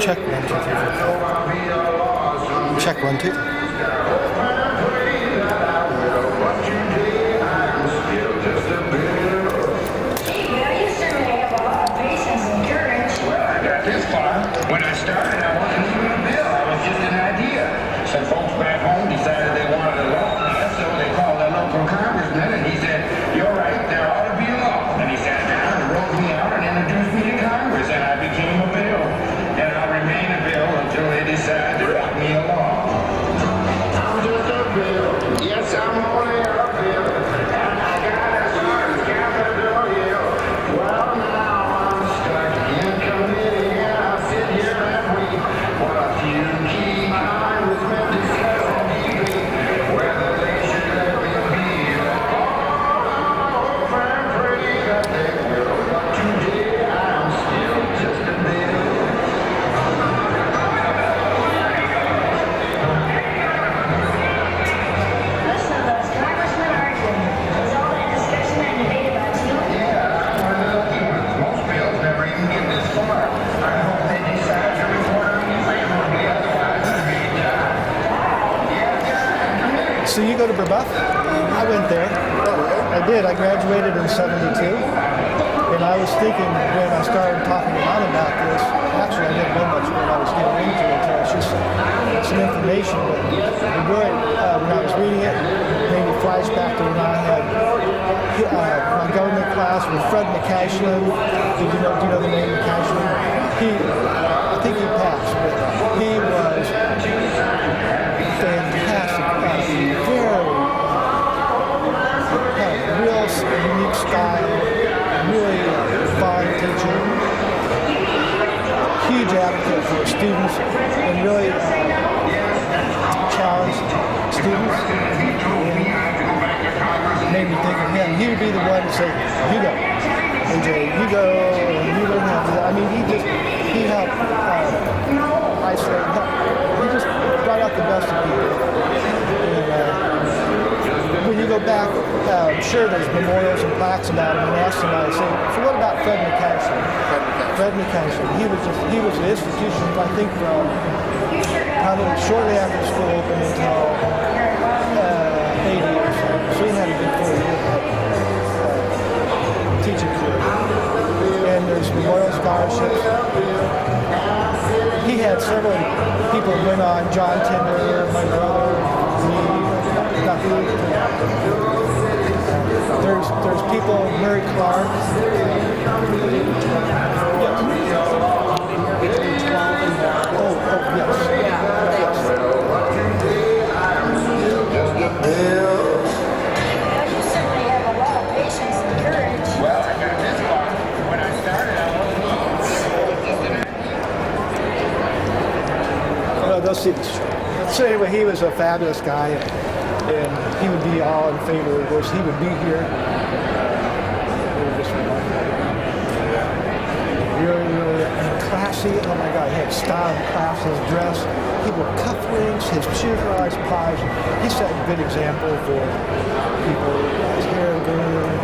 Check 1, 2, 3, 4. Check 1, 2. When I started, I wasn't even a bill. I was just an idea. Some folks back home decided they wanted a law passed, so they called their local congressman, and he said, "You're right, there ought to be a law." And he sat down and wrote me out and introduced me to Congress, and I became a bill. And I'll remain a bill until they decide to write me a law. I'm just a bill. Yes, I'm only a bill. And I got as far as Capitol Hill. Well, now I'm stuck in committee. What a few key congressmen discuss on TV, whether they should let me be all I'm free that they will. But today I'm still just a bill. Listen to those congressmen arguing. Is all that discussion and debate about you? Yeah, I'm one of the lucky ones. Most bills never even get this far. I hope they decide to report on me favorably, otherwise I'll be done. So you go to Brebeuf? I went there. I did. I graduated in 72. And I was thinking when I started talking to Mom about this, actually I didn't know much when I was getting into it. It's just some information. But it really, when I was reading it, it made me flashback to when I had my government class with Fred McCashlin. Do you know the name McCashlin? I think he passed, but he was fantastic. Very real unique style, really fine teacher, huge advocate for students, and really challenged students. And made me think of him. He would be the one to say, "You go, AJ, you go, and you learn how to do that." I mean, he helped isolate. He just brought out the best of people. And when you go back, sure, there's memorials and plaques about him, and ask somebody, say, "So what about Fred McCashlin?" Fred McCashlin. He was an institution, I think, from probably shortly after school opened until 80 or so. So he had a good 4-year teaching career. And there's memorial scholarships. He had several people who went on, John Tinder, my brother, me, there's people, Murray Clark. You certainly have a lot of patience and courage. Well, I got this far. When I started, I wasn't No, they'll see this. So anyway, he was a fabulous guy, and he would be all in favor of this. He would be here. Really classy. Oh my God, he had style, class, his dress. He wore cufflinks, his shoes were always polished. He set a good example for people. His hair good,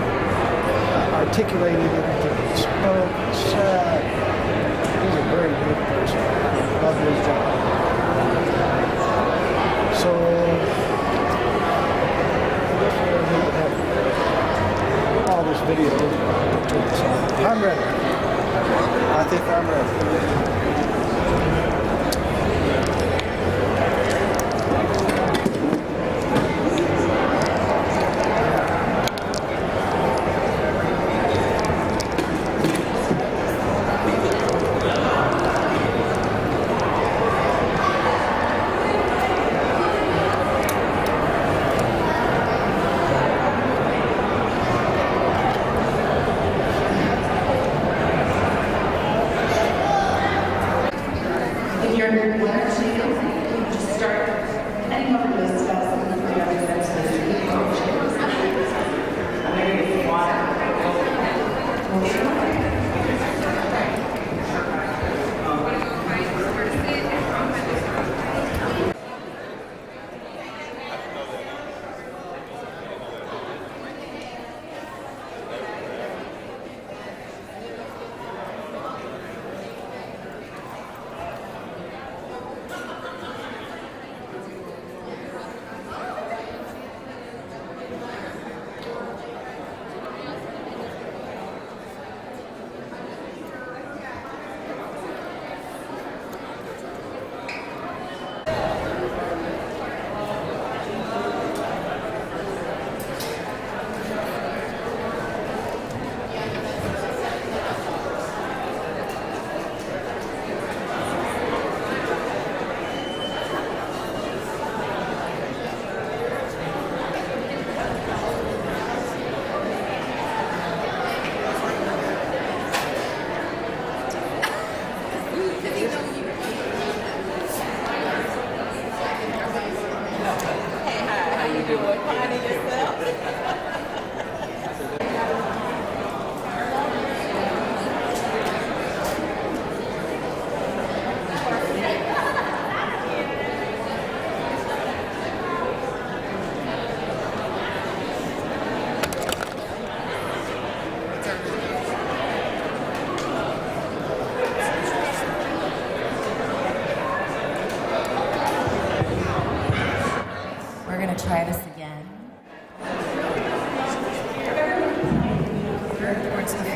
articulated everything he spoke, said. He's a very good person. Loved his job. So, all this video. I'm ready. I think I'm ready.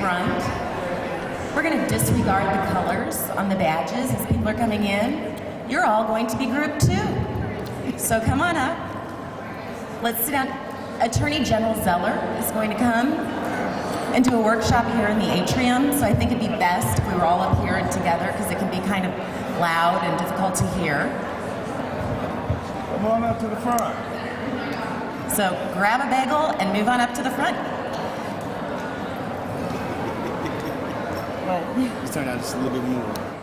front. We're going to disregard the colors on the badges as people are coming in. You're all going to be group 2. So come on up. Let's sit down. Attorney General Zeller is going to come and do a workshop here in the atrium. So I think it'd be best if we were all up here and together because it can be kind of loud and difficult to hear. Come on up to the front. So grab a bagel and move on up to the front. Let's turn out just a little bit more.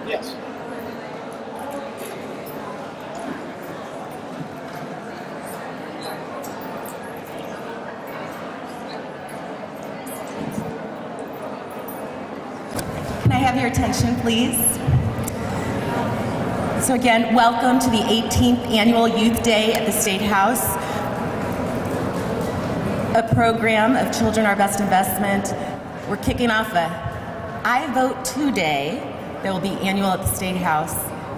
Yes. Can I have your attention, please? So again, welcome to the 18th Annual Youth Day at the State House, a program of Children Our Best Investment. We're kicking off a iVote2Day that will be annual at the State House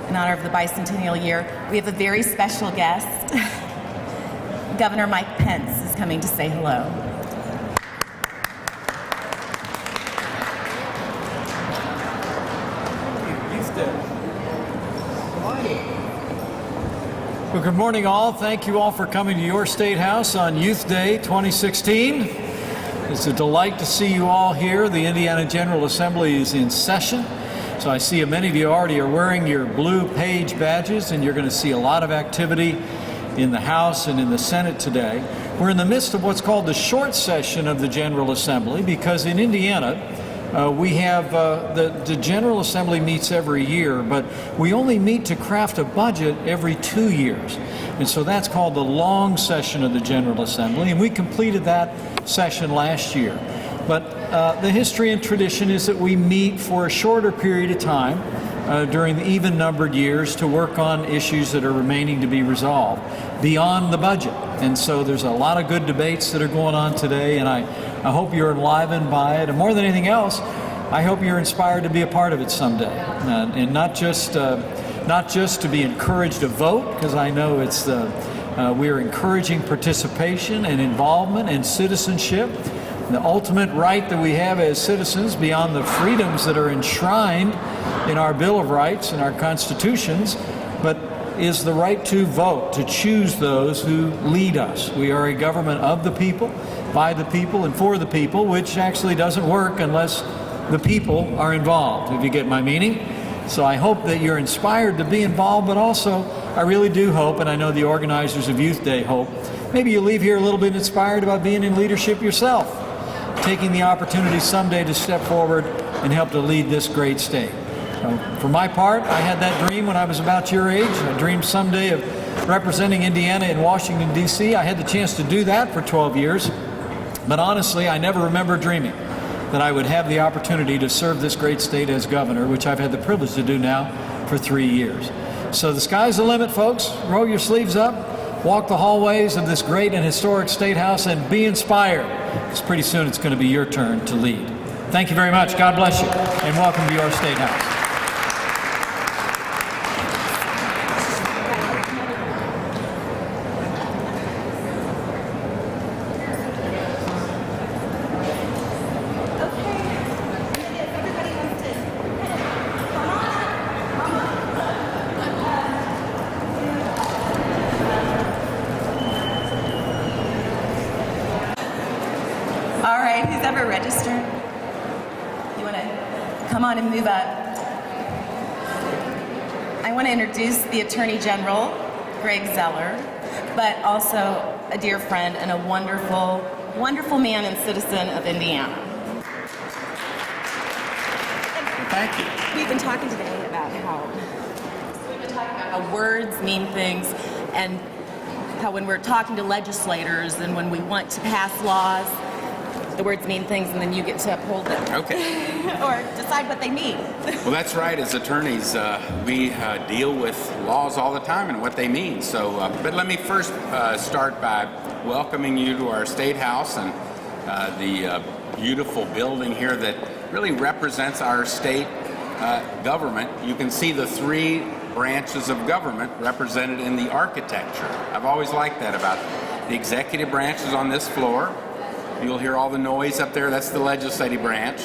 in honor of the bicentennial year. We have a very special guest. Governor Mike Pence is coming to say hello. Well, good morning, all. Thank you all for coming to your State House on Youth Day 2016. It's a delight to see you all here. The Indiana General Assembly is in session. So I see many of you already are wearing your blue page badges, and you're going to see a lot of activity in the House and in the Senate today. We're in the midst of what's called the short session of the General Assembly, because in Indiana, we have the General Assembly meets every year, but we only meet to craft a budget every 2 years. And so that's called the long session of the General Assembly, and we completed that session last year. But the history and tradition is that we meet for a shorter period of time during the even-numbered years to work on issues that are remaining to be resolved beyond the budget. And so there's a lot of good debates that are going on today, and I hope you're enlivened by it. And more than anything else, I hope you're inspired to be a part of it someday. And not just to be encouraged to vote, because I know it's we're encouraging participation and involvement and citizenship. The ultimate right that we have as citizens, beyond the freedoms that are enshrined in our Bill of Rights and our constitutions, but is the right to vote, to choose those who lead us. We are a government of the people, by the people, and for the people, which actually doesn't work unless the people are involved, if you get my meaning. So I hope that you're inspired to be involved, but also I really do hope, and I know the organizers of Youth Day hope, maybe you leave here a little bit inspired about being in leadership yourself, taking the opportunity someday to step forward and help to lead this great state. For my part, I had that dream when I was about your age. I dreamed someday of representing Indiana in Washington, D.C. I had the chance to do that for 12 years, but honestly, I never remember dreaming that I would have the opportunity to serve this great state as governor, which I've had the privilege to do now for 3 years. So the sky's the limit, folks. Roll your sleeves up, walk the hallways of this great and historic State House, and be inspired, because pretty soon it's going to be your turn to lead. Thank you very much. God bless you, and welcome to your State House. All right, who's ever registered? You want to come on and move up? I want to introduce the Attorney General, Greg Zeller, but also a dear friend and a wonderful, wonderful man and citizen of Indiana. Thank you. We've been talking today about how words mean things, and how when we're talking to legislators and when we want to pass laws, the words mean things, and then you get to uphold them. Okay. Or decide what they mean. Well, that's right. As attorneys, we deal with laws all the time and what they mean. So, but let me first start by welcoming you to our State House and the beautiful building here that really represents our state government. You can see the three branches of government represented in the architecture. I've always liked that about the executive branch is on this floor. You'll hear all the noise up there. That's the legislative branch.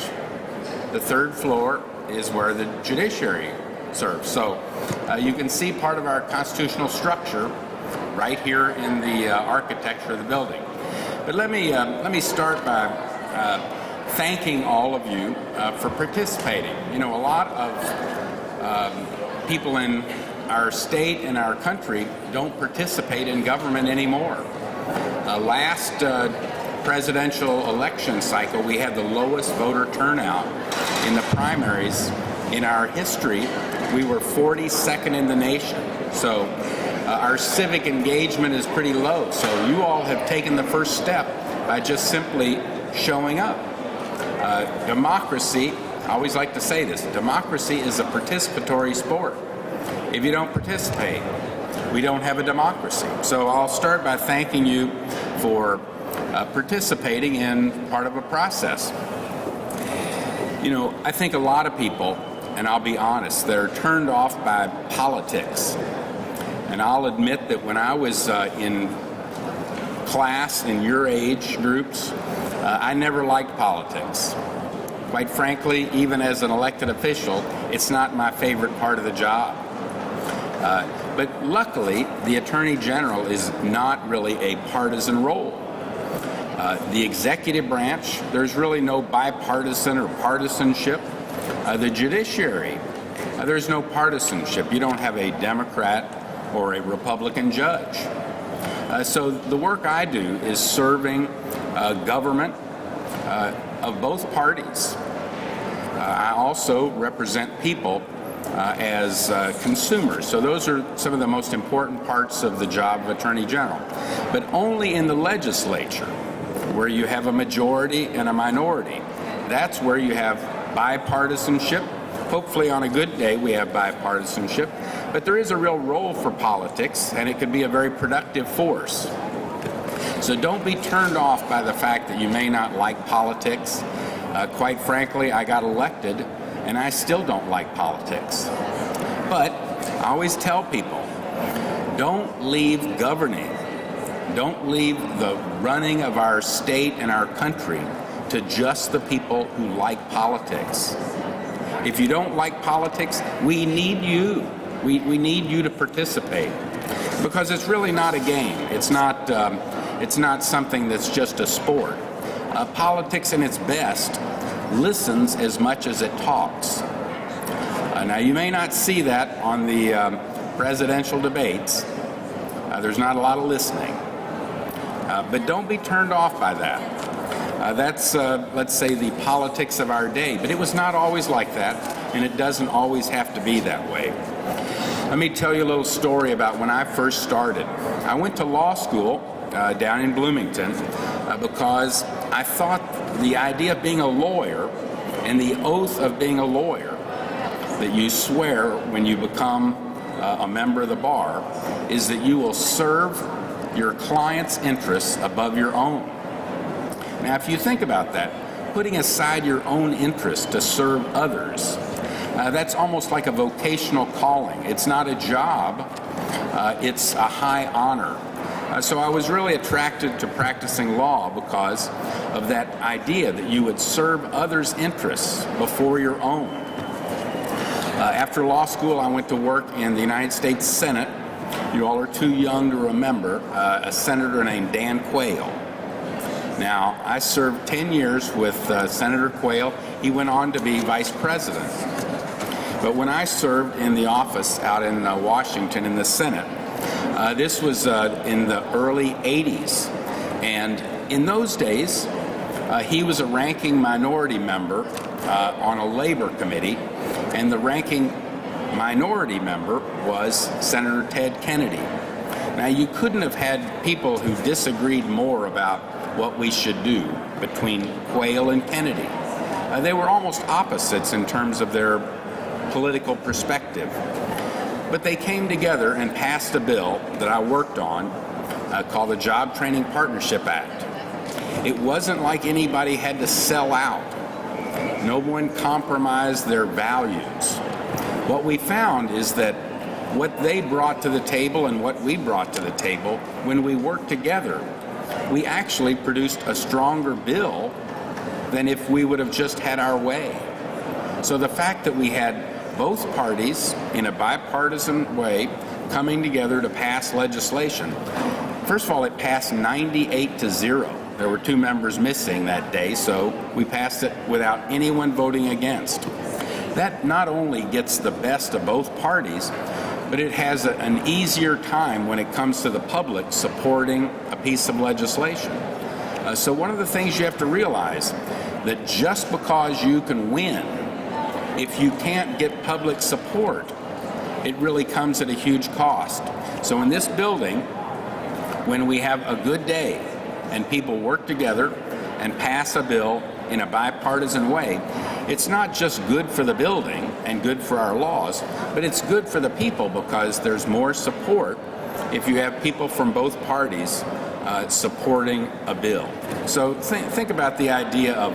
The third floor is where the judiciary serves. So you can see part of our constitutional structure right here in the architecture of the building. But let me start by thanking all of you for participating. You know, a lot of people in our state and our country don't participate in government anymore. Last presidential election cycle, we had the lowest voter turnout in the primaries in our history. We were 42nd in the nation. So our civic engagement is pretty low. So you all have taken the first step by just simply showing up. Democracy, I always like to say this, democracy is a participatory sport. If you don't participate, we don't have a democracy. So I'll start by thanking you for participating in part of a process. You know, I think a lot of people, and I'll be honest, they're turned off by politics. And I'll admit that when I was in class in your age groups, I never liked politics. Quite frankly, even as an elected official, it's not my favorite part of the job. But luckily, the Attorney General is not really a partisan role. The executive branch, there's really no bipartisan or partisanship. The judiciary, there's no partisanship. You don't have a Democrat or a Republican judge. So the work I do is serving government of both parties. I also represent people as consumers. So those are some of the most important parts of the job of Attorney General. But only in the legislature, where you have a majority and a minority. That's where you have bipartisanship. Hopefully on a good day we have bipartisanship. But there is a real role for politics, and it can be a very productive force. So don't be turned off by the fact that you may not like politics. Quite frankly, I got elected, and I still don't like politics. But I always tell people, don't leave governing. Don't leave the running of our state and our country to just the people who like politics. If you don't like politics, we need you. We need you to participate, because it's really not a game. It's not something that's just a sport. Politics in its best listens as much as it talks. Now you may not see that on the presidential debates. There's not a lot of listening. But don't be turned off by that. That's, let's say, the politics of our day. But it was not always like that, and it doesn't always have to be that way. Let me tell you a little story about when I first started. I went to law school down in Bloomington because I thought the idea of being a lawyer and the oath of being a lawyer that you swear when you become a member of the bar is that you will serve your client's interests above your own. Now, if you think about that, putting aside your own interests to serve others, that's almost like a vocational calling. It's not a job, it's a high honor. So I was really attracted to practicing law because of that idea that you would serve others' interests before your own. After law school, I went to work in the United States Senate. You all are too young to remember a senator named Dan Quayle. Now, I served 10 years with Senator Quayle. He went on to be vice president. But when I served in the office out in Washington in the Senate, this was in the early 80s. And in those days, he was a ranking minority member on a labor committee, and the ranking minority member was Senator Ted Kennedy. Now, you couldn't have had people who disagreed more about what we should do between Quayle and Kennedy. They were almost opposites in terms of their political perspective. But they came together and passed a bill that I worked on called the Job Training Partnership Act. It wasn't like anybody had to sell out. No one compromised their values. What we found is that what they brought to the table and what we brought to the table, when we worked together, we actually produced a stronger bill than if we would have just had our way. So the fact that we had both parties in a bipartisan way coming together to pass legislation, first of all, it passed 98-0. There were 2 members missing that day, so we passed it without anyone voting against. That not only gets the best of both parties, but it has an easier time when it comes to the public supporting a piece of legislation. So one of the things you have to realize, that just because you can win, if you can't get public support, it really comes at a huge cost. So in this building, when we have a good day and people work together and pass a bill in a bipartisan way, it's not just good for the building and good for our laws, but it's good for the people because there's more support if you have people from both parties supporting a bill. So think about the idea of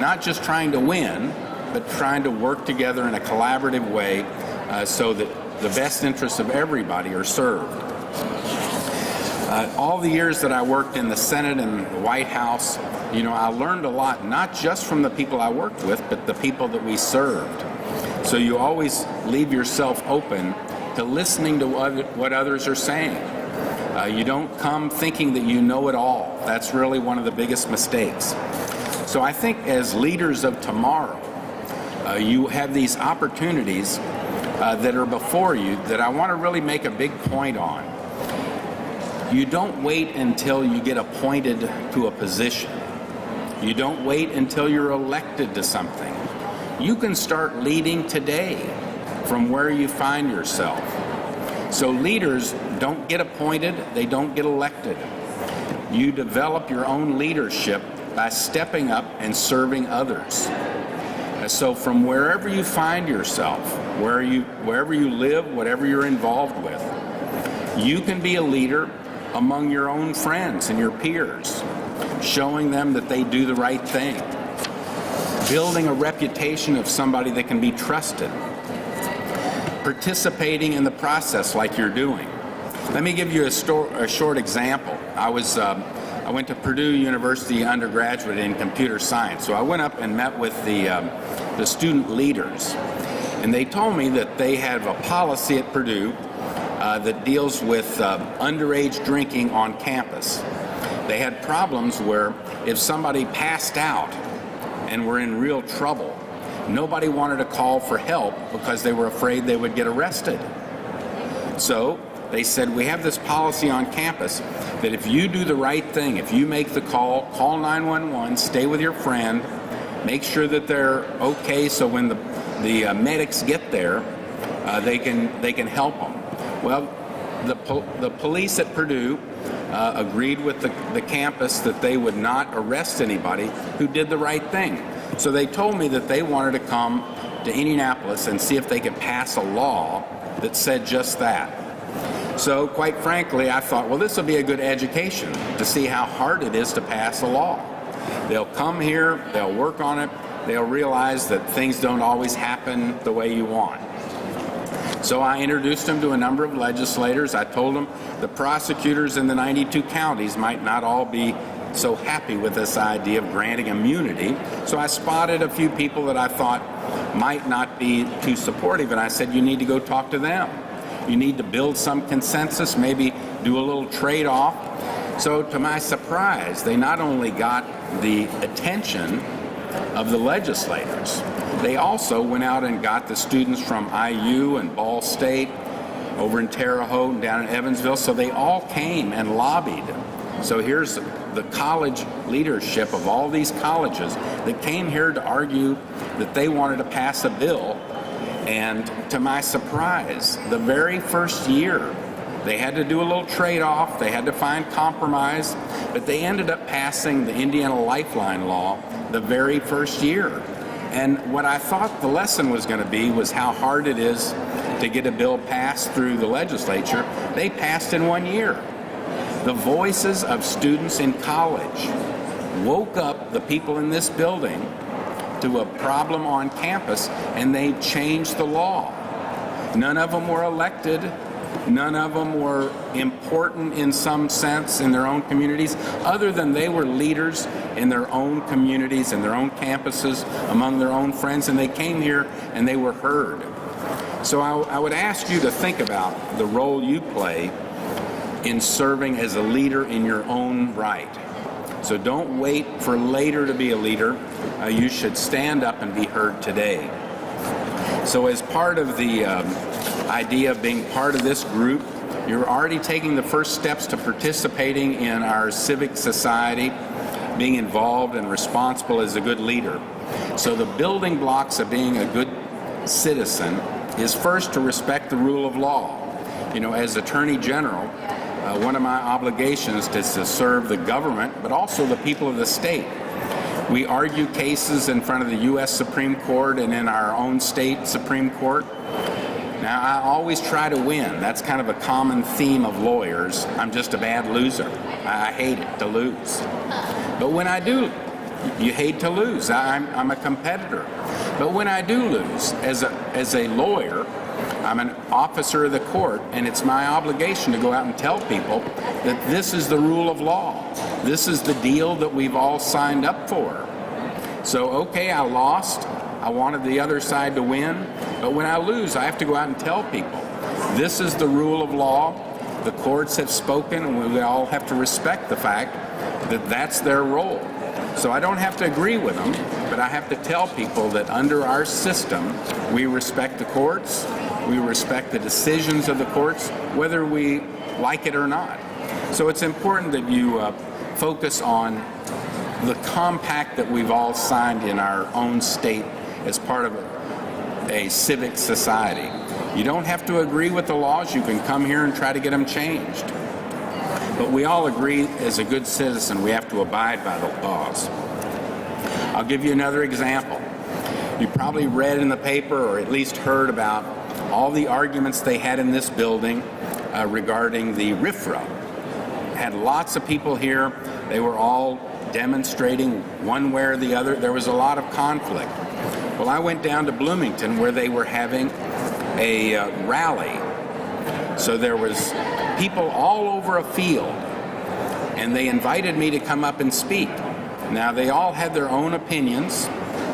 not just trying to win, but trying to work together in a collaborative way so that the best interests of everybody are served. All the years that I worked in the Senate and the White House, I learned a lot, not just from the people I worked with, but the people that we served. So you always leave yourself open to listening to what others are saying. You don't come thinking that you know it all. That's really one of the biggest mistakes. So I think as leaders of tomorrow, you have these opportunities that are before you that I want to really make a big point on. You don't wait until you get appointed to a position. You don't wait until you're elected to something. You can start leading today from where you find yourself. So leaders don't get appointed, they don't get elected. You develop your own leadership by stepping up and serving others. So from wherever you find yourself, wherever you live, whatever you're involved with, you can be a leader among your own friends and your peers, showing them that they do the right thing, building a reputation of somebody that can be trusted, participating in the process like you're doing. Let me give you a short example. I went to Purdue University undergraduate in computer science, so I went up and met with the student leaders, and they told me that they have a policy at Purdue that deals with underage drinking on campus. They had problems where if somebody passed out and were in real trouble, nobody wanted to call for help because they were afraid they would get arrested. So they said, we have this policy on campus that if you do the right thing, if you make the call 911, stay with your friend, make sure that they're okay so when the medics get there, they can help them. Well, the police at Purdue agreed with the campus that they would not arrest anybody who did the right thing. So they told me that they wanted to come to Indianapolis and see if they could pass a law that said just that. So quite frankly, I thought, well, this will be a good education to see how hard it is to pass a law. They'll come here, they'll work on it, they'll realize that things don't always happen the way you want. So I introduced them to a number of legislators. I told them the prosecutors in the 92 counties might not all be so happy with this idea of granting immunity. So I spotted a few people that I thought might not be too supportive, and I said, you need to go talk to them. You need to build some consensus, maybe do a little trade-off. So to my surprise, they not only got the attention of the legislators, they also went out and got the students from IU and Ball State, over in Terre Haute and down in Evansville, so they all came and lobbied. So here's the college leadership of all these colleges that came here to argue that they wanted to pass a bill. And to my surprise, the very first year, they had to do a little trade-off, they had to find compromise, but they ended up passing the Indiana Lifeline law the very first year. And what I thought the lesson was going to be was how hard it is to get a bill passed through the legislature. They passed in 1 year. The voices of students in college woke up the people in this building to a problem on campus, and they changed the law. None of them were elected. None of them were important in some sense in their own communities, other than they were leaders in their own communities and their own campuses, among their own friends, and they came here and they were heard. So I would ask you to think about the role you play in serving as a leader in your own right. So don't wait for later to be a leader. You should stand up and be heard today. So as part of the idea of being part of this group, you're already taking the first steps to participating in our civic society, being involved and responsible as a good leader. So the building blocks of being a good citizen is first to respect the rule of law. You know, as Attorney General, one of my obligations is to serve the government, but also the people of the state. We argue cases in front of the U.S. Supreme Court and in our own state Supreme Court. Now, I always try to win. That's kind of a common theme of lawyers. I'm just a bad loser. I hate it to lose. But when I do, you hate to lose. I'm a competitor. But when I do lose, as a lawyer, I'm an officer of the court, and it's my obligation to go out and tell people that this is the rule of law. This is the deal that we've all signed up for. So, okay, I lost. I wanted the other side to win. But when I lose, I have to go out and tell people This is the rule of law. The courts have spoken, and we all have to respect the fact that that's their role. So I don't have to agree with them, but I have to tell people that under our system, we respect the courts, we respect the decisions of the courts, whether we like it or not. So it's important that you focus on the compact that we've all signed in our own state as part of a civic society. You don't have to agree with the laws. You can come here and try to get them changed. But we all agree, as a good citizen, we have to abide by the laws. I'll give you another example. You probably read in the paper, or at least heard about, all the arguments they had in this building regarding the RFRA. Had lots of people here. They were all demonstrating one way or the other. There was a lot of conflict. Well, I went down to Bloomington where they were having a rally. So there was people all over a field, and they invited me to come up and speak. Now, they all had their own opinions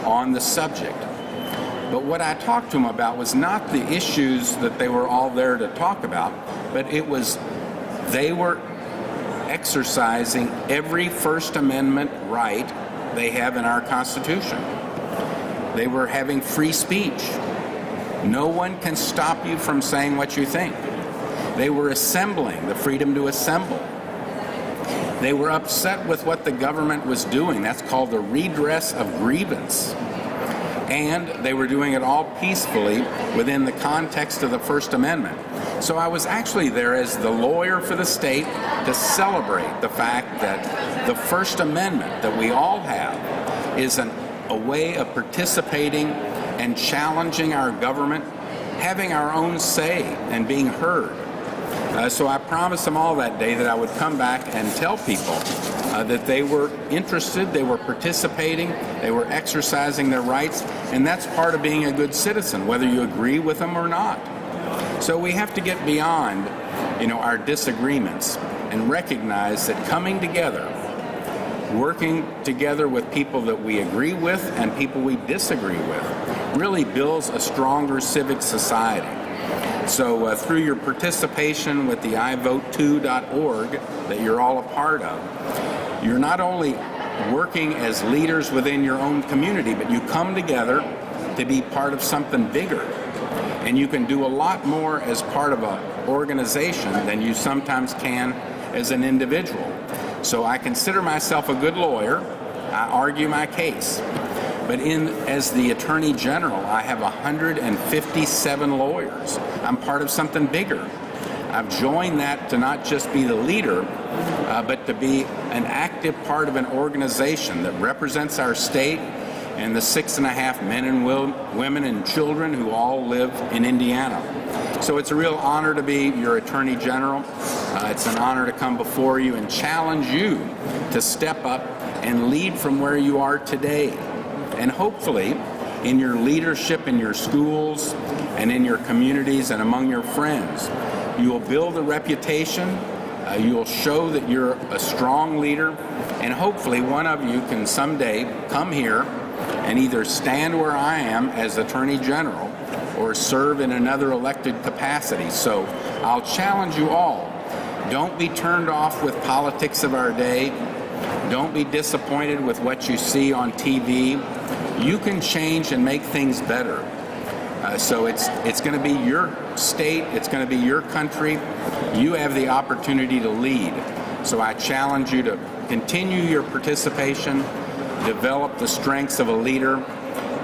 on the subject. But what I talked to them about was not the issues that they were all there to talk about, but it was they were exercising every First Amendment right they have in our Constitution. They were having free speech. No one can stop you from saying what you think. They were assembling, the freedom to assemble. They were upset with what the government was doing. That's called the redress of grievance. And they were doing it all peacefully within the context of the First Amendment. So I was actually there as the lawyer for the state to celebrate the fact that the First Amendment that we all have is a way of participating and challenging our government, having our own say and being heard. So I promised them all that day that I would come back and tell people that they were interested, they were participating, they were exercising their rights, and that's part of being a good citizen, whether you agree with them or not. So we have to get beyond, our disagreements and recognize that coming together, working together with people that we agree with and people we disagree with, really builds a stronger civic society. So through your participation with the iVote2.org that you're all a part of, you're not only working as leaders within your own community, but you come together to be part of something bigger. And you can do a lot more as part of an organization than you sometimes can as an individual. So I consider myself a good lawyer. I argue my case. But as the Attorney General, I have 157 lawyers. I'm part of something bigger. I've joined that to not just be the leader, but to be an active part of an organization that represents our state and the 6.5 men and women and children who all live in Indiana. So it's a real honor to be your Attorney General. It's an honor to come before you and challenge you to step up and lead from where you are today. And hopefully, in your leadership in your schools and in your communities and among your friends, you will build a reputation, you will show that you're a strong leader, and hopefully one of you can someday come here and either stand where I am as Attorney General or serve in another elected capacity. So I'll challenge you all. Don't be turned off with politics of our day. Don't be disappointed with what you see on TV. You can change and make things better. So it's going to be your state, it's going to be your country. You have the opportunity to lead. So I challenge you to continue your participation, develop the strengths of a leader,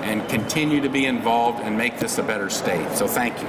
and continue to be involved and make this a better state. So thank you.